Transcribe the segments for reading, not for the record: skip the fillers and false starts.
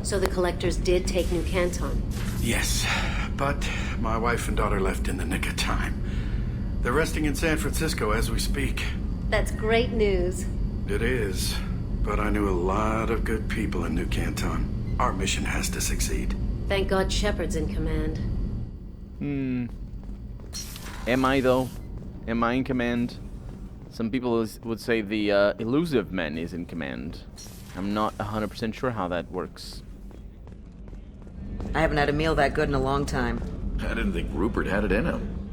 So the collectors did take New Canton? Yes, but my wife and daughter left in the nick of time. They're resting in San Francisco as we speak. That's great news. It is, but I knew a lot of good people in New Canton. Our mission has to succeed. Thank God Shepard's in command. Am I, though? Am I in command? Some people would say the elusive man is in command. I'm not 100% sure how that works. I haven't had a meal that good in a long time. I didn't think Rupert had it in him.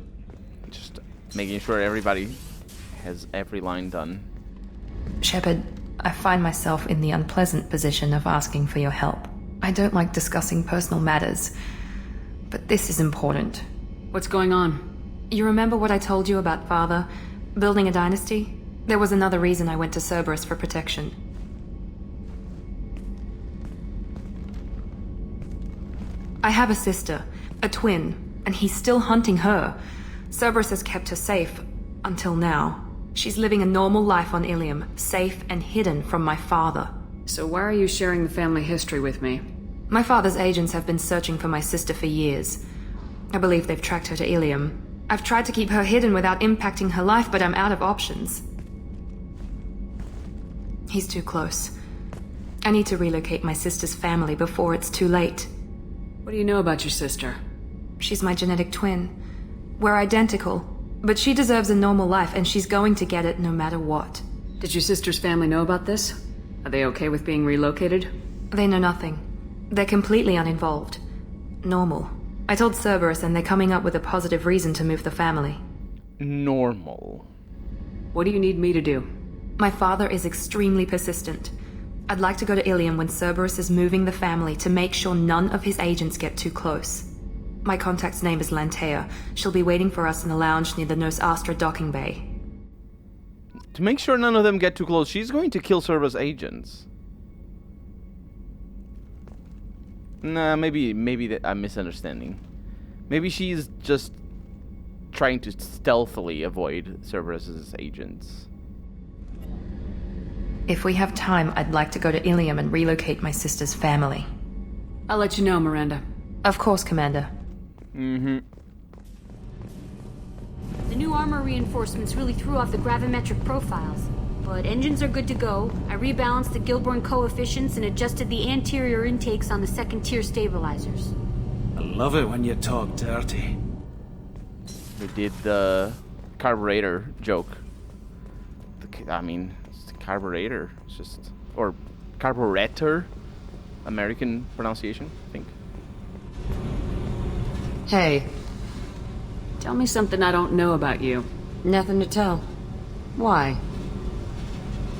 Just making sure everybody has every line done. Shepard, I find myself in the unpleasant position of asking for your help. I don't like discussing personal matters, but this is important. What's going on? You remember what I told you about Father? Building a dynasty? There was another reason I went to Cerberus for protection. I have a sister, a twin, and he's still hunting her. Cerberus has kept her safe, until now. She's living a normal life on Ilium, safe and hidden from my father. So why are you sharing the family history with me? My father's agents have been searching for my sister for years. I believe they've tracked her to Ilium. I've tried to keep her hidden without impacting her life, but I'm out of options. He's too close. I need to relocate my sister's family before it's too late. What do you know about your sister? She's my genetic twin. We're identical, but she deserves a normal life, and she's going to get it no matter what. Did your sister's family know about this? Are they okay with being relocated? They know nothing. They're completely uninvolved. Normal. I told Cerberus, and they're coming up with a positive reason to move the family. Normal. What do you need me to do? My father is extremely persistent. I'd like to go to Ilium when Cerberus is moving the family to make sure none of his agents get too close. My contact's name is Lantea. She'll be waiting for us in the lounge near the Nos Astra docking bay. To make sure none of them get too close, she's going to kill Cerberus agents. Nah, maybe I'm misunderstanding. Maybe she's just trying to stealthily avoid Cerberus's agents. If we have time, I'd like to go to Ilium and relocate my sister's family. I'll let you know, Miranda. Of course, Commander. Mm-hmm. The new armor reinforcements really threw off the gravimetric profiles. But engines are good to go. I rebalanced the Gilborn coefficients and adjusted the anterior intakes on the second-tier stabilizers. I love it when you talk dirty. We did the carburetor joke. It's the carburetor. It's just... Or carburetor. American pronunciation, I think. Hey. Tell me something I don't know about you. Nothing to tell. Why?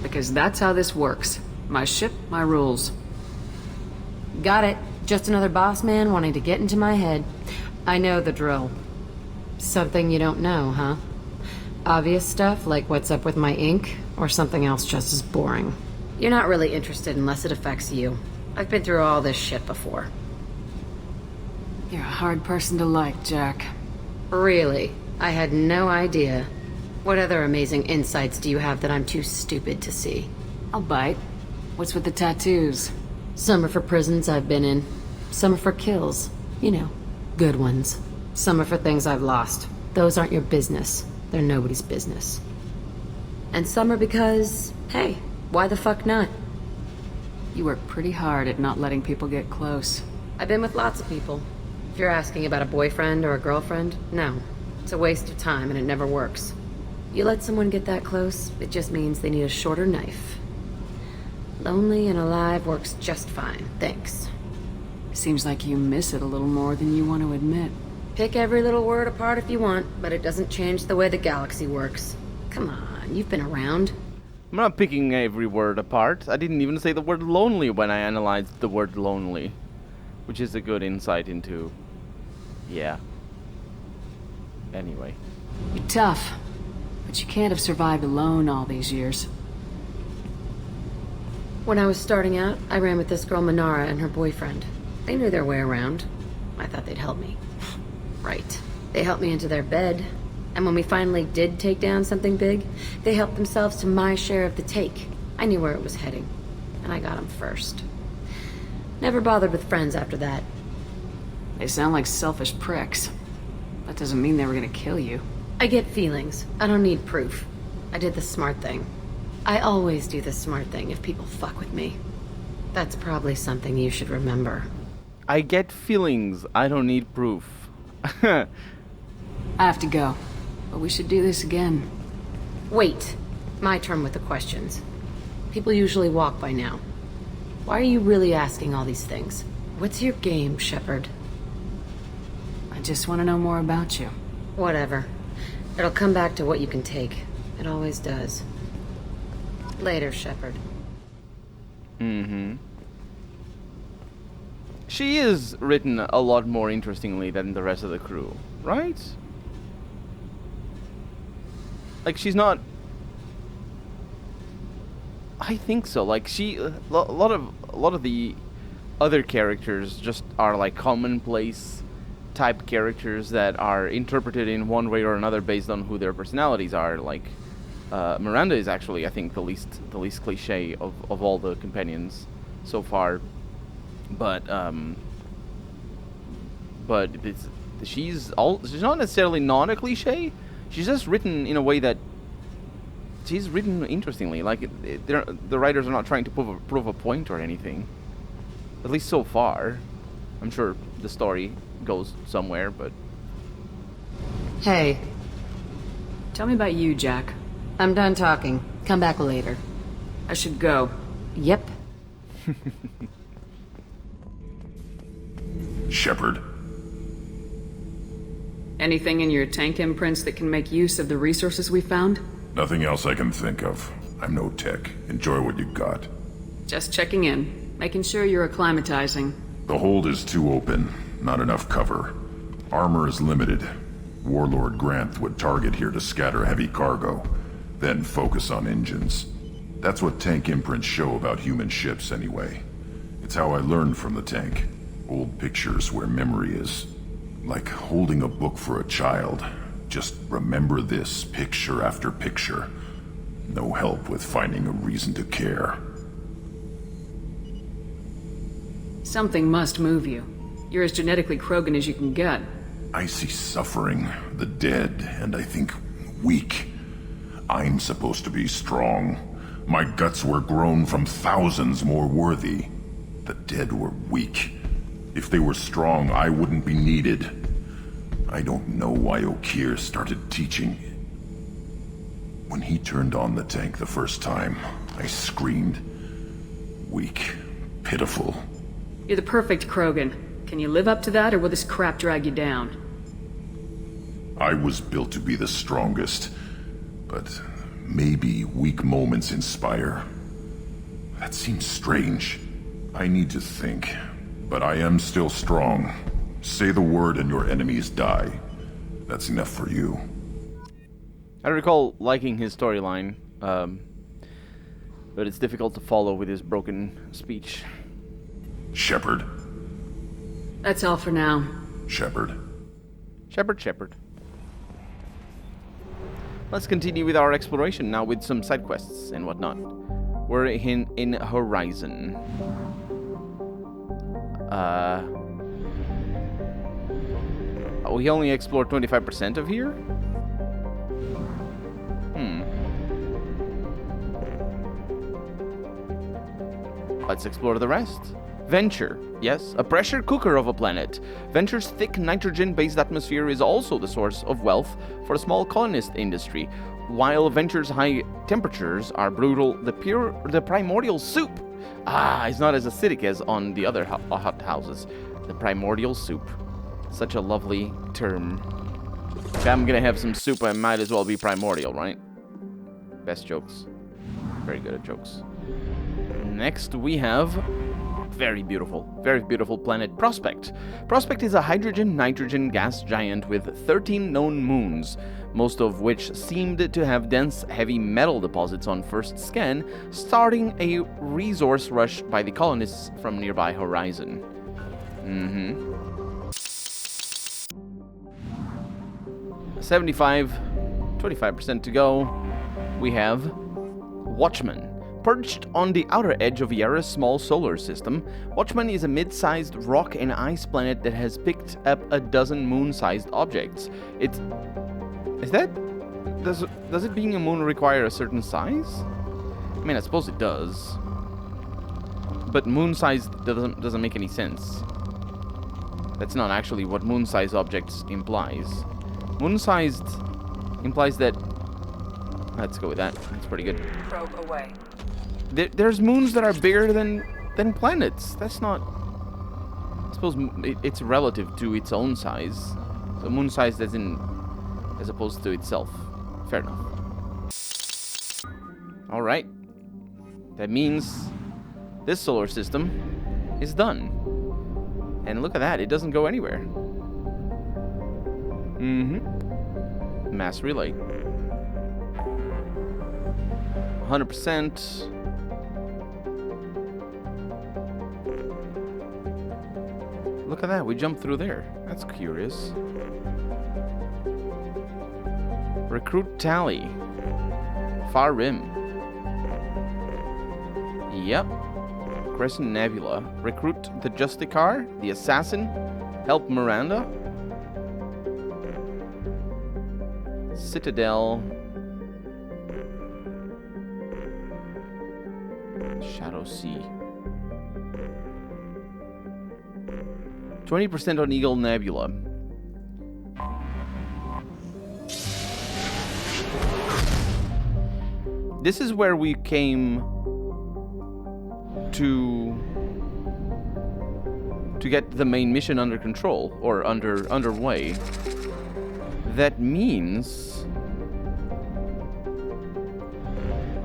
Because that's how this works. My ship, my rules. Got it. Just another boss man wanting to get into my head. I know the drill. Something you don't know, huh? Obvious stuff like what's up with my ink, or something else just as boring? You're not really interested unless it affects you. I've been through all this shit before. You're a hard person to like, Jack. Really? I had no idea. What other amazing insights do you have that I'm too stupid to see? I'll bite. What's with the tattoos? Some are for prisons I've been in. Some are for kills. You know, good ones. Some are for things I've lost. Those aren't your business. They're nobody's business. And some are because, hey, why the fuck not? You work pretty hard at not letting people get close. I've been with lots of people. If you're asking about a boyfriend or a girlfriend, no. It's a waste of time and it never works. You let someone get that close, it just means they need a shorter knife. Lonely and alive works just fine, thanks. Seems like you miss it a little more than you want to admit. Pick every little word apart if you want, but it doesn't change the way the galaxy works. Come on, you've been around. I'm not picking every word apart. I didn't even say the word lonely when I analyzed the word lonely. Which is a good insight into... Yeah. Anyway. You're tough. But you can't have survived alone all these years. When I was starting out, I ran with this girl Minara and her boyfriend. They knew their way around. I thought they'd help me. Right. They helped me into their bed. And when we finally did take down something big, they helped themselves to my share of the take. I knew where it was heading. And I got them first. Never bothered with friends after that. They sound like selfish pricks. That doesn't mean they were gonna kill you. I get feelings. I don't need proof. I did the smart thing. I always do the smart thing if people fuck with me. That's probably something you should remember. I get feelings. I don't need proof. I have to go. But we should do this again. Wait. My turn with the questions. People usually walk by now. Why are you really asking all these things? What's your game, Shepard? I just want to know more about you. Whatever. It'll come back to what you can take. It always does. Later, Shepard. Mm-hmm. She is written a lot more interestingly than the rest of the crew, right? Like, she's not... I think so. Like, she... A lot of the other characters just are, like, commonplace type characters that are interpreted in one way or another based on who their personalities are. Like, Miranda is actually, I think, the least cliche of all the companions so far. But she's not necessarily not a cliche. She's just written in a way that she's written interestingly. Like, the writers are not trying to prove a point or anything. At least so far. I'm sure the story goes somewhere, but... Hey. Tell me about you, Jack. I'm done talking. Come back later. I should go. Yep. Shepard. Anything in your tank imprints that can make use of the resources we found? Nothing else I can think of. I'm no tech. Enjoy what you got. Just checking in. Making sure you're acclimatizing. The hold is too open. Not enough cover. Armor is limited. Warlord Grant would target here to scatter heavy cargo, then focus on engines. That's what tank imprints show about human ships anyway. It's how I learned from the tank. Old pictures where memory is. Like holding a book for a child. Just remember this picture after picture. No help with finding a reason to care. Something must move you. You're as genetically Krogan as you can get. I see suffering, the dead, and I think weak. I'm supposed to be strong. My guts were grown from thousands more worthy. The dead were weak. If they were strong, I wouldn't be needed. I don't know why O'Keir started teaching. When he turned on the tank the first time, I screamed. Weak. Pitiful. You're the perfect Krogan. Can you live up to that, or will this crap drag you down? I was built to be the strongest, but maybe weak moments inspire. That seems strange. I need to think, but I am still strong. Say the word and your enemies die. That's enough for you. I recall liking his storyline, but it's difficult to follow with his broken speech. Shepard. That's all for now. Shepard. Shepard. Let's continue with our exploration now with some side quests and whatnot. We're in Horizon. We only explored 25% of here? Let's explore the rest. Venture. Yes, a pressure cooker of a planet. Venture's thick nitrogen-based atmosphere is also the source of wealth for a small colonist industry. While Venture's high temperatures are brutal, the primordial soup is not as acidic as on the other hot houses. The primordial soup. Such a lovely term. If I'm gonna have some soup, I might as well be primordial, right? Best jokes. Very good at jokes. Next we have very beautiful planet Prospect. Prospect is a hydrogen-nitrogen gas giant with 13 known moons, most of which seemed to have dense heavy metal deposits on first scan, starting a resource rush by the colonists from nearby Horizon. 25% to go. We have Watchman. Perched on the outer edge of Yara's small solar system, Watchman is a mid-sized rock and ice planet that has picked up a dozen moon-sized objects. Does it being a moon require a certain size? I mean, I suppose it does. But moon-sized doesn't make any sense. That's not actually what moon-sized objects implies. Moon-sized implies that... Let's go with that. That's pretty good. Probe away. There's moons that are bigger than planets. That's not... I suppose it's relative to its own size. So moon-sized as opposed to itself. Fair enough. Alright. That means this solar system is done. And look at that, it doesn't go anywhere. Mass relay. 100%. Look at that, we jumped through there. That's curious. Recruit tally. Far rim. Yep. Crescent Nebula. Recruit the Justicar, the Assassin. Help Miranda. Citadel. Shadow Sea. 20% on Eagle Nebula. This is where we came to get the main mission under control, or underway. That means...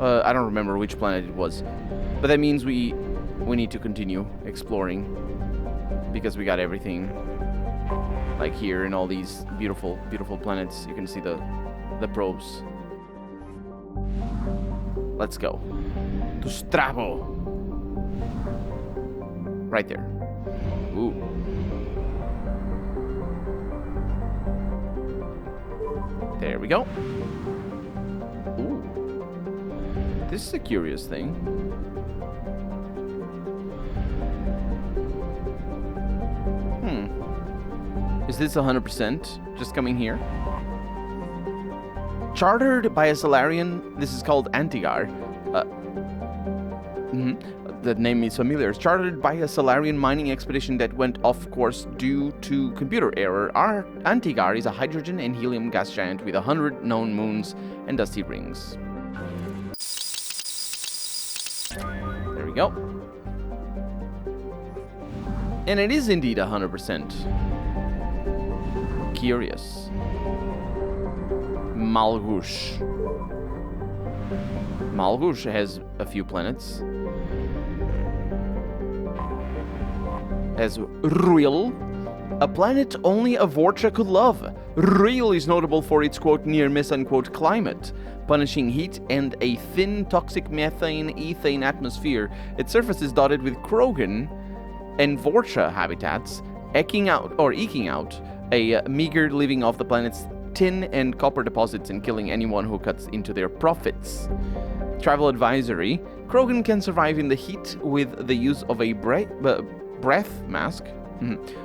I don't remember which planet it was, but that means we need to continue exploring, because we got everything, like here in all these beautiful planets. You can see the probes. Let's go to Strabo. Right there. Ooh. There we go. Ooh. This is a curious thing. Is this 100% just coming here? Chartered by a Solarian, this is called Antigar. The name is familiar. Chartered by a Solarian mining expedition that went off course due to computer error, our Antigar is a hydrogen and helium gas giant with 100 known moons and dusty rings. There we go. And it is indeed 100%. Curious. Malgus. Malgus has a few planets. Has Ruil, a planet only a Vorcha could love. Ruil is notable for its quote near-miss unquote climate, punishing heat and a thin toxic methane-ethane atmosphere. Its surface is dotted with Krogan and Vorcha habitats, eking out a meager living off the planet's tin and copper deposits and killing anyone who cuts into their profits. Travel advisory: Krogan can survive in the heat with the use of a breath mask.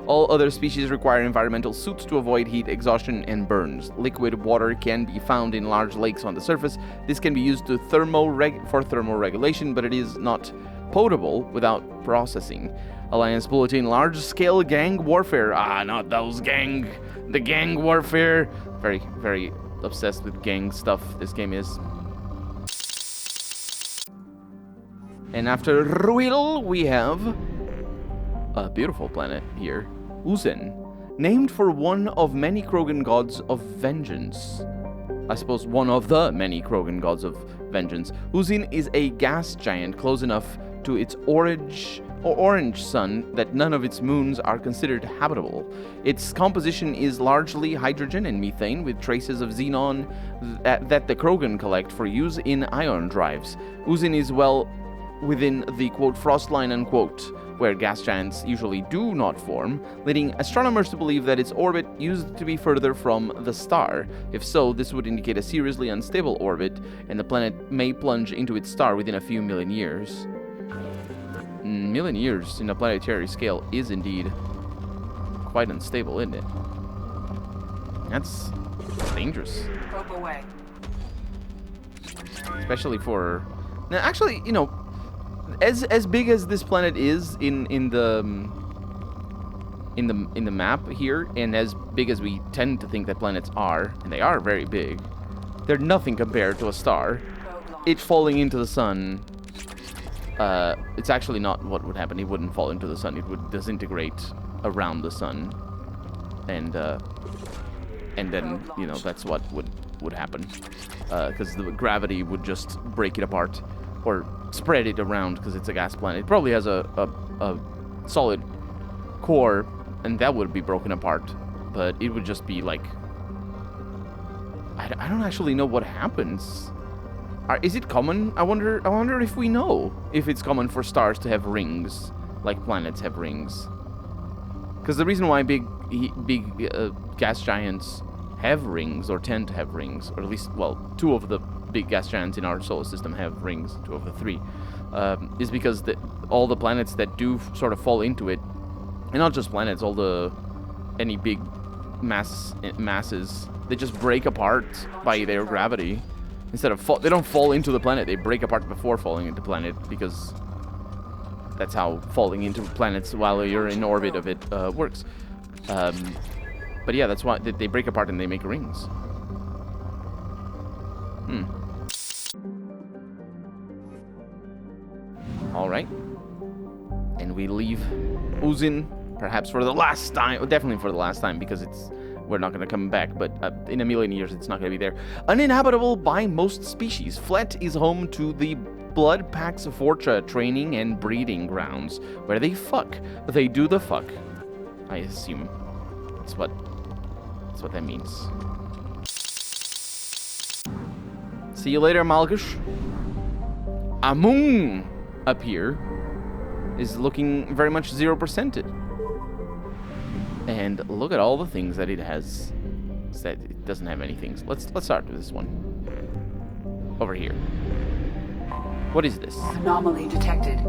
All other species require environmental suits to avoid heat exhaustion and burns. Liquid water can be found in large lakes on the surface. This can be used to thermal regulation, but it is not potable without processing. Alliance Bulletin: large-scale gang warfare. Not those gang. The gang warfare. Very, very obsessed with gang stuff, this game is. And after Ruil, we have a beautiful planet here, Uzen, named for one of many Krogan gods of vengeance. I suppose one of the many Krogan gods of vengeance. Uzen is a gas giant close enough to its orange sun that none of its moons are considered habitable. Its composition is largely hydrogen and methane, with traces of xenon that the Krogan collect for use in ion drives. Uzen is well within the quote frost line unquote where gas giants usually do not form, leading astronomers to believe that its orbit used to be further from the star. If so, this would indicate a seriously unstable orbit, and the planet may plunge into its star within a few million years. Million years in a planetary scale is indeed quite unstable, isn't it? That's dangerous. Probe away. Especially for... Now, actually, you know, as big as this planet is in the map here, and as big as we tend to think that planets are, and they are very big, they're nothing compared to a star. It falling into the sun, it's actually not what would happen. It wouldn't fall into the sun. It would disintegrate around the sun, and then, you know, that's what would happen, because the gravity would just break it apart or spread it around, because it's a gas planet. It probably has a solid core, and that would be broken apart, but it would just be like, I don't actually know what happens. Is it common? I wonder if we know if it's common for stars to have rings like planets have rings. Because the reason why big gas giants have rings, or tend to have rings, or at least, well, 2 of the big gas giants in our solar system have rings, 2 of the 3, is because all the planets that do sort of fall into it, and not just planets, any big masses, they just break apart by their gravity. Instead of they don't fall into the planet, they break apart before falling into the planet, because that's how falling into planets while you're in orbit of it works. But yeah, that's why they break apart and they make rings. Alright. And we leave Uzin, perhaps for the last time. Definitely for the last time, because we're not going to come back, but in a million years it's not going to be there. Uninhabitable by most species, Flet is home to the Blood Pack's Vorcha training and breeding grounds, where they fuck. They do the fuck. I assume. That's what that means. See you later, Malgus. Amung up here is looking very much 0%ed. And look at all the things that it has. That it doesn't have any things. Let's start with this one. Over here. What is this? Anomaly detected.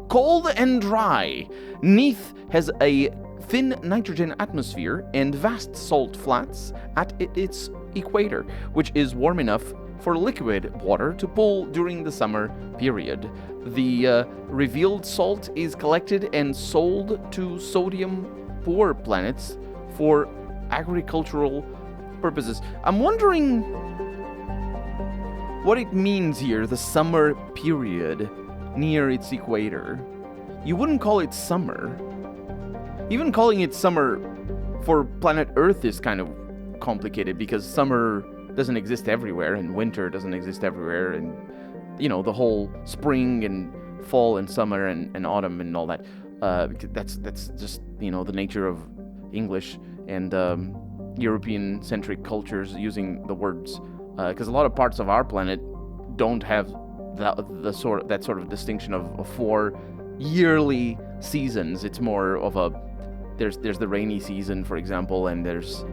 Cold and dry. Neath has a thin nitrogen atmosphere and vast salt flats at its equator, which is warm enough for liquid water to pool during the summer period. The revealed salt is collected and sold to sodium-poor planets for agricultural purposes. I'm wondering what it means here, the summer period near its equator. You wouldn't call it summer. Even calling it summer for planet Earth is kind of complicated, because summer doesn't exist everywhere and winter doesn't exist everywhere, and you know, the whole spring and fall and summer and autumn and all that. That's just, you know, the nature of English and European-centric cultures using the words, because a lot of parts of our planet don't have that sort of distinction of 4 yearly seasons. It's more of a there's the rainy season, for example, and there's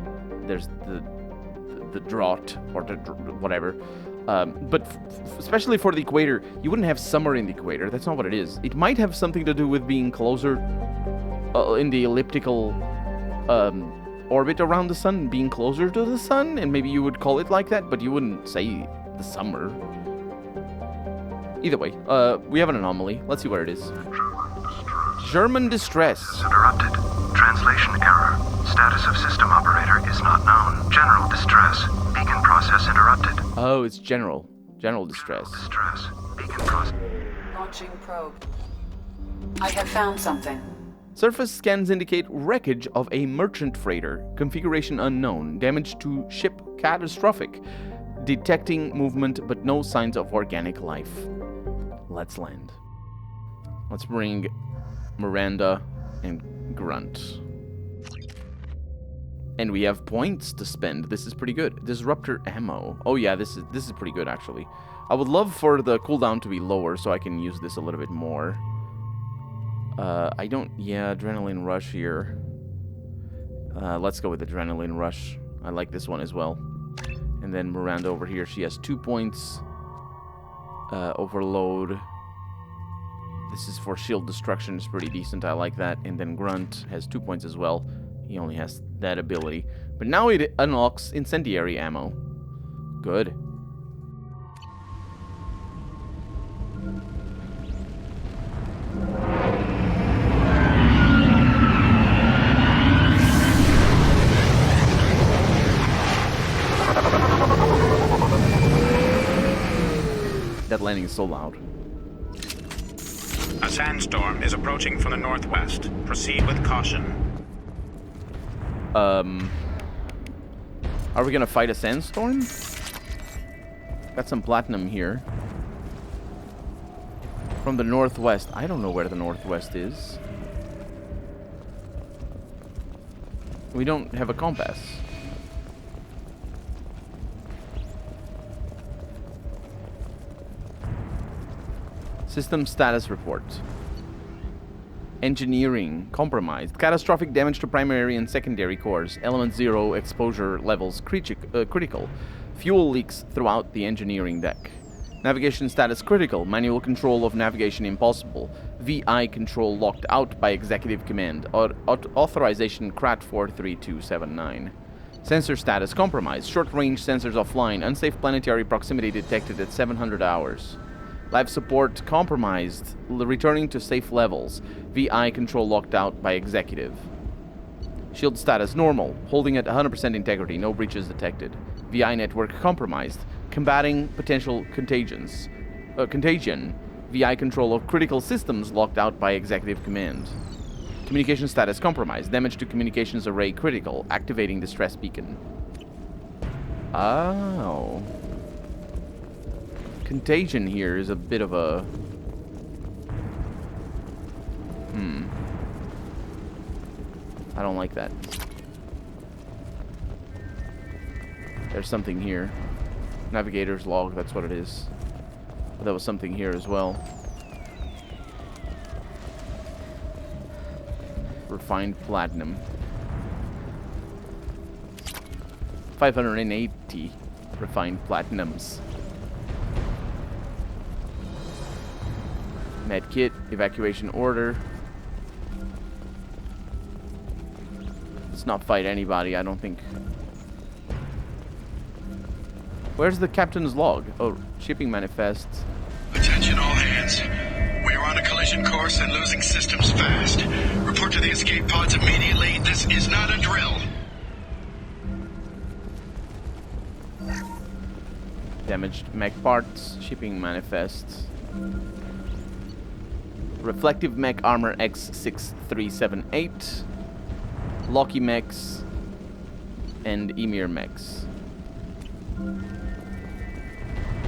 the drought or whatever. But especially for the equator, you wouldn't have summer in the equator. That's not what it is. It might have something to do with being closer in the elliptical orbit around the sun, being closer to the sun, and maybe you would call it like that, but you wouldn't say the summer. Either way, we have an anomaly. Let's see where it is. German distress. Interrupted. Translation error. Status of system operator is not known. General distress. Beacon process interrupted. Oh, it's general distress. Distress. Beacon process. Launching probe. I have found something. Surface scans indicate wreckage of a merchant freighter. Configuration unknown. Damage to ship catastrophic. Detecting movement, but no signs of organic life. Let's land. Let's bring Miranda and Grunt. And we have points to spend. This is pretty good. Disruptor ammo. Oh yeah, this is pretty good, actually. I would love for the cooldown to be lower so I can use this a little bit more. I don't... Yeah, Adrenaline Rush here. Let's go with Adrenaline Rush. I like this one as well. And then Miranda over here, she has 2 points. Overload. This is for shield destruction. It's pretty decent. I like that. And then Grunt has 2 points as well. He only has that ability. But now it unlocks incendiary ammo. Good. That landing is so loud. A sandstorm is approaching from the northwest. Proceed with caution. Are we gonna fight a sandstorm? Got some platinum here. From the northwest. I don't know where the northwest is. We don't have a compass. System status report. Engineering compromised. Catastrophic damage to primary and secondary cores. Element 0 exposure levels critical. Fuel leaks throughout the engineering deck. Navigation status critical. Manual control of navigation impossible. VI control locked out by executive command. Authorization CRAT 43279. Sensor status compromised. Short range sensors offline. Unsafe planetary proximity detected at 700 hours. Life support compromised, returning to safe levels. VI control locked out by executive. Shield status normal, holding at 100% integrity, no breaches detected. VI network compromised, combating potential contagion. VI control of critical systems locked out by executive command. Communication status compromised, damage to communications array critical, activating distress beacon. Oh. Contagion here is a bit of a... I don't like that. There's something here. Navigator's log, that's what it is. But there was something here as well. Refined platinum. 580 refined platinums. Medkit, evacuation order. Let's not fight anybody, I don't think. Where's the captain's log? Oh, shipping manifest. Attention all hands. We are on a collision course and losing systems fast. Report to the escape pods immediately. This is not a drill. Damaged mech parts, shipping manifest. Reflective mech armor X6378, Loki mechs, and Emir mechs.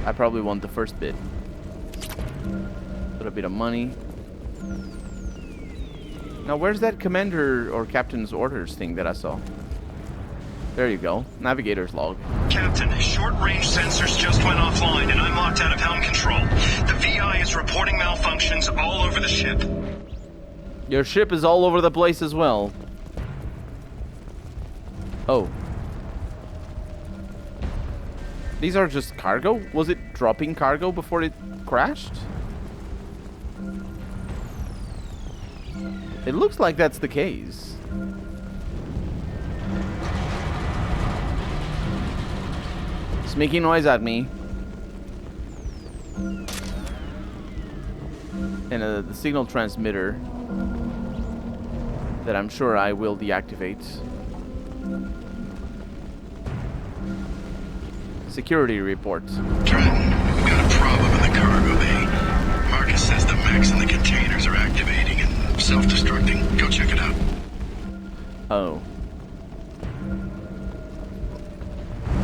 I probably want the first bit. Put a bit of money. Now where's that commander or captain's orders thing that I saw? There you go. Navigator's log. Captain, short-range sensors just went offline and I'm locked out of helm control. The VI is reporting malfunctions all over the ship. Your ship is all over the place as well. Oh. These are just cargo? Was it dropping cargo before it crashed? It looks like that's the case. It's making noise at me. And the signal transmitter that I'm sure I will deactivate. Security report. Trenton, we've got a problem in the cargo bay. Marcus says the mechs in the containers are activating and self-destructing. Go check it out. Oh.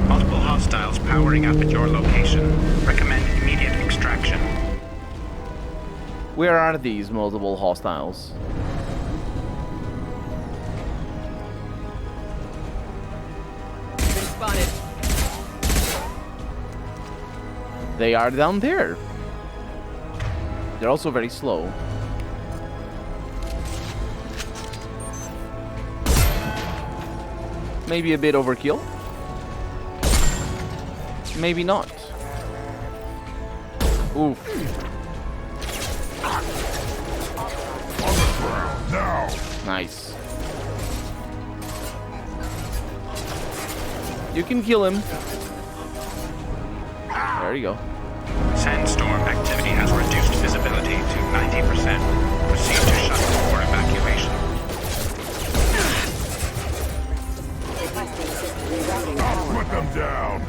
Multiple hostiles powering up at your location. Recommend immediate extraction. Where are these multiple hostiles? Been spotted. They are down there. They're also very slow. Maybe a bit overkill. Maybe not. Oof. Now! Nice. You can kill him. There you go. Sandstorm activity has reduced visibility to 90%. Proceed to shuttle for evacuation. I'll put them down!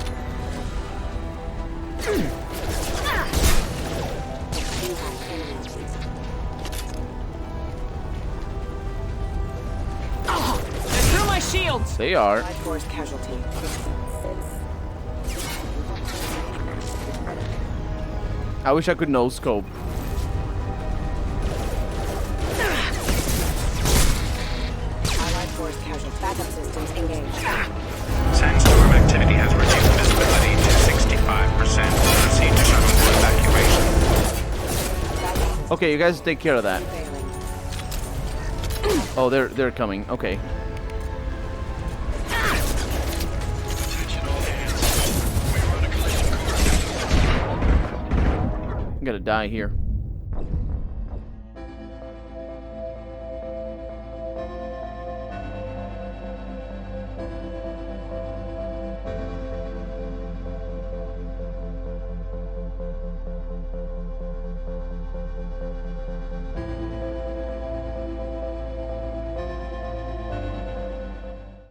Through my shields! They are. Force casualty. I wish I could no scope. Allied force casualty. Backup systems engaged. Sandstorm activity has reduced visibility to 65%. Proceed to shuttle for evacuation. Okay, you guys take care of that. Oh, they're coming. Okay. Attention all hands. We are on a collision course. I'm gonna die here.